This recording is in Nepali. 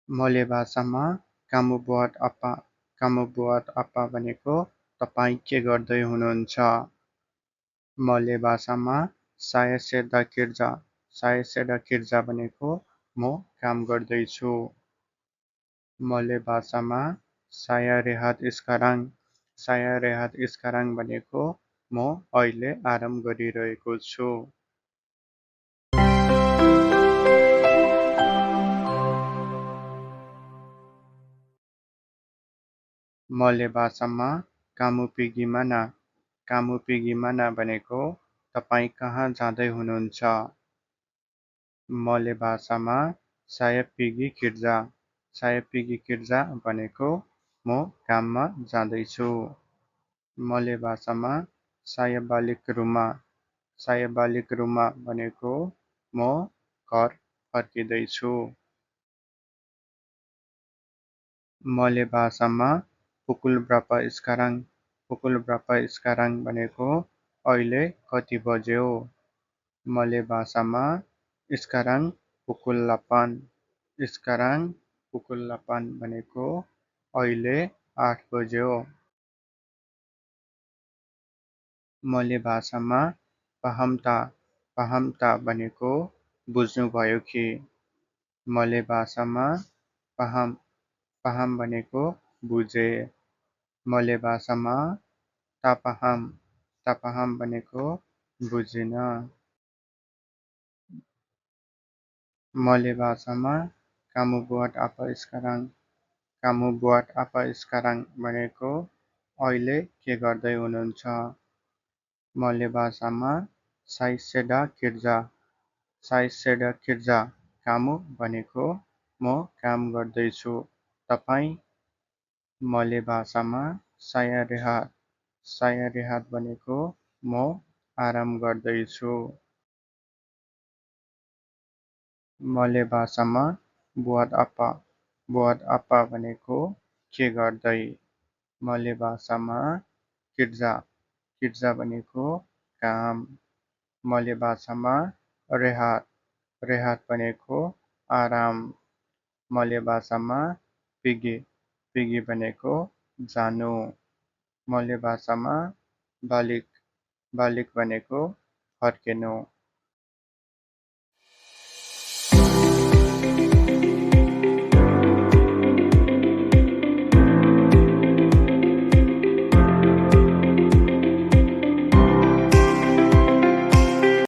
मले भाषामा कामु बुवात आप्पा भनेको तपाईँ के गर्दै हुनुहुन्छ? मले भाषामा साय सेडा किर्जा भनेको म काम गर्दैछु। मले भाषामा साया रेहात स्काराङ भनेको म अहिले आराम गरिरहेको छु। मले भाषामा कामु पिगी माना भनेको तपाईँ कहाँ जाँदै हुनुहुन्छ? मले भाषामा साय पिगी किर्जा भनेको म काममा जाँदैछु। मले भाषामा साय बालिक रुमा भनेको म घर फर्किँदैछु। मले भाषामा पुकुल ब्रापा स्काराङ भनेको अहिले कति बज्यो? मले भाषामा स्काराङ पुकुल लापान भनेको अहिले 8 बज्यो। मले भाषामा पाहाम्ता भनेको बुझ्नुभयो कि? मले भाषामा पाहाम भनेको बुझे। मले भाषामा तापाहाम भनेको बुझिन। मले भाषामा कामु बुवाट आप्पा स्काराङ भनेको अहिले के गर्दै हुनुहुन्छ? मले भाषामा साय सेडा किर्जा कामु भनेको म काम गर्दैछु। तपाईँ? मले भाषामा साया रेहात भनेको म आराम गर्दैछु। मले भाषामा बुवात आप्पा भनेको के गर्दै? मले भाषामा किर्जा भनेको काम। मले भाषामा रेहात भनेको आराम। मले भाषामा पिगी भनेको जानु। मले भाषामा बालिक भनेको फर्किनु।